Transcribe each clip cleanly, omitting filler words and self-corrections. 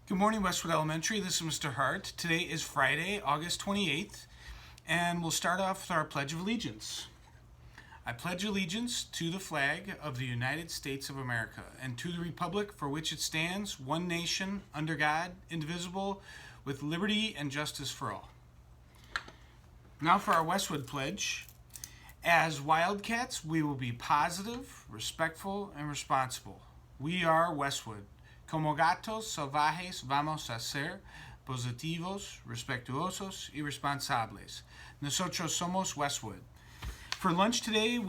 Good morning, Westwood Elementary. This is Mr. Hart. Today is Friday, August 28th, and we'll start off with our Pledge of Allegiance. I pledge allegiance to the flag of the United States of America and to the republic for which it stands, one nation, under God, indivisible, with liberty and justice for all. Now for our Westwood Pledge. As Wildcats, we will be positive, respectful, and responsible. We are Westwood. Como gatos salvajes vamos a ser positivos, respetuosos y responsables. Nosotros somos Westwood. For lunch today,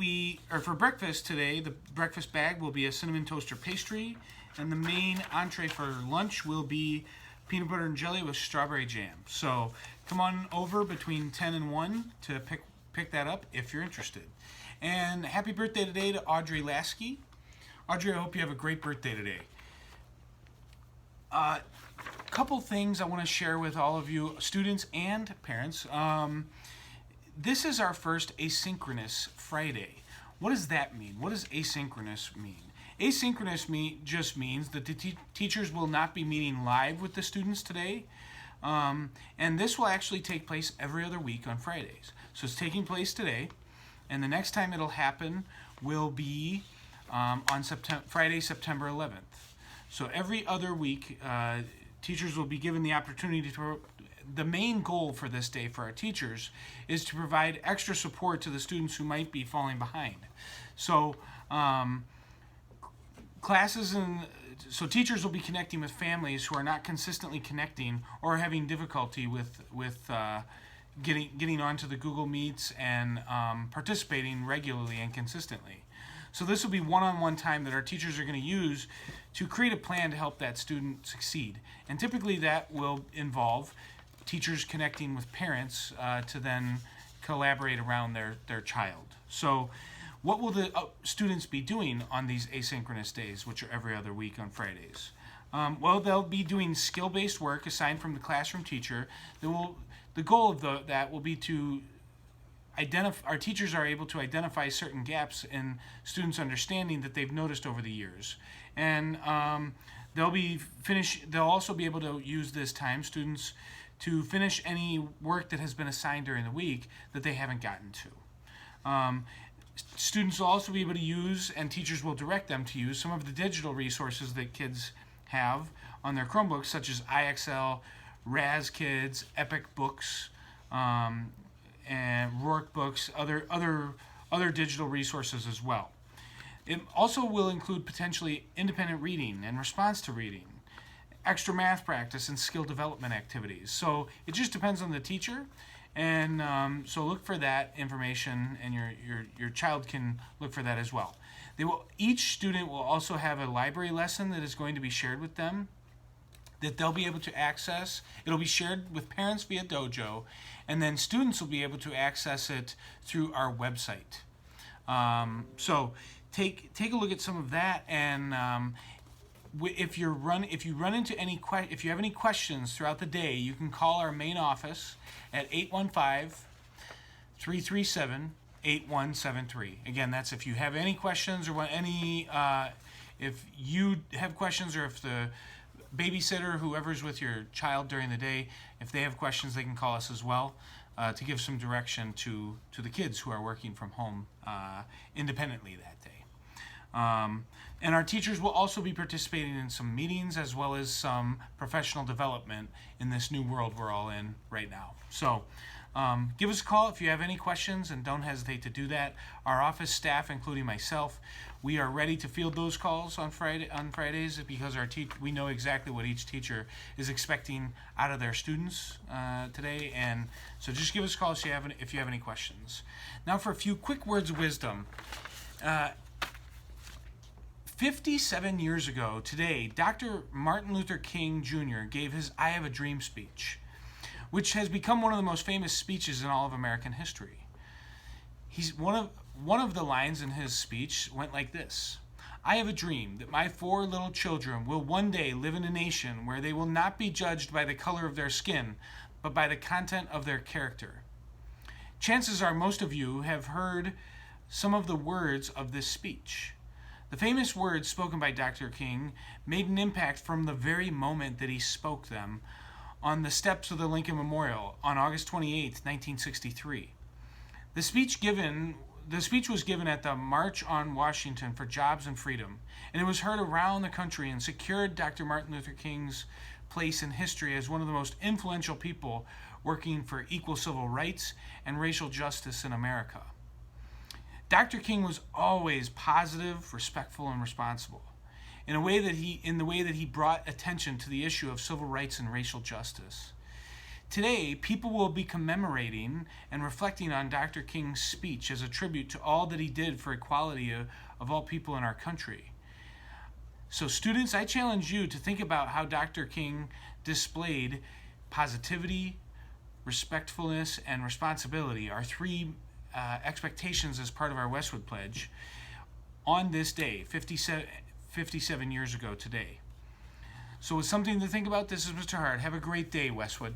for breakfast today, the breakfast bag will be a cinnamon toaster pastry, and the main entree for lunch will be peanut butter and jelly with strawberry jam. So come on over between 10 and 1 to pick that up if you're interested. And happy birthday today to Audrey Lasky. Audrey, I hope you have a great birthday today. Couple things I want to share with all of you, students and parents. This is our first asynchronous Friday. What does that mean? What does asynchronous mean? Asynchronous just means that the teachers will not be meeting live with the students today. And this will actually take place every other week on Fridays. So it's taking place today, and the next time it'll happen will be on Friday, September 11th. So every other week, teachers will be given the opportunity to. The main goal for this day for our teachers is to provide extra support to the students who might be falling behind. So teachers will be connecting with families who are not consistently connecting or having difficulty with getting onto the Google Meets and participating regularly and consistently. So this will be one-on-one time that our teachers are going to use to create a plan to help that student succeed. And typically that will involve teachers connecting with parents to then collaborate around their child. So what will the students be doing on these asynchronous days, which are every other week on Fridays? Well, they'll be doing skill-based work assigned from the classroom teacher. The goal of that will be to our teachers are able to identify certain gaps in students' understanding that they've noticed over the years. And they'll also be able to use this time, students, to finish any work that has been assigned during the week that they haven't gotten to. Students will also be able to use, and teachers will direct them to use, some of the digital resources that kids have on their Chromebooks, such as IXL, Raz Kids, Epic Books, and Rourke Books, other digital resources as well. It also will include potentially independent reading and response to reading, extra math practice, and skill development activities. So it just depends on the teacher, and so look for that information, and your child can look for that as well. Each student will also have a library lesson that is going to be shared with them that they'll be able to access. It'll be shared with parents via Dojo, and then students will be able to access it through our website. So take a look at some of that, and if you have any questions throughout the day, you can call our main office at 815-337-8173. Again, that's if you have any questions or if you have questions, or if the babysitter, whoever's with your child during the day, if they have questions, they can call us as well to give some direction to the kids who are working from home independently that day. And our teachers will also be participating in some meetings as well as some professional development in this new world we're all in right now. So give us a call if you have any questions, and don't hesitate to do that. Our office staff, including myself, we are ready to field those calls on Fridays because we know exactly what each teacher is expecting out of their students today, and so just give us a call if you have any questions. Now for a few quick words of wisdom. 57 years ago today, Dr. Martin Luther King Jr. gave his I Have a Dream speech, which has become one of the most famous speeches in all of American history. One of the lines in his speech went like this: I have a dream that my 4 little children will one day live in a nation where they will not be judged by the color of their skin, but by the content of their character. Chances are most of you have heard some of the words of this speech. The famous words spoken by Dr. King made an impact from the very moment that he spoke them on the steps of the Lincoln Memorial on August 28, 1963. The speech was given at the March on Washington for Jobs and Freedom, and it was heard around the country and secured Dr. Martin Luther King's place in history as one of the most influential people working for equal civil rights and racial justice in America. Dr. King was always positive, respectful, and responsible in the way that he brought attention to the issue of civil rights and racial justice. Today, people will be commemorating and reflecting on Dr. King's speech as a tribute to all that he did for equality of all people in our country. So students, I challenge you to think about how Dr. King displayed positivity, respectfulness, and responsibility, our three expectations as part of our Westwood Pledge, on this day, 57 years ago today. So with something to think about, this is Mr. Hart. Have a great day, Westwood.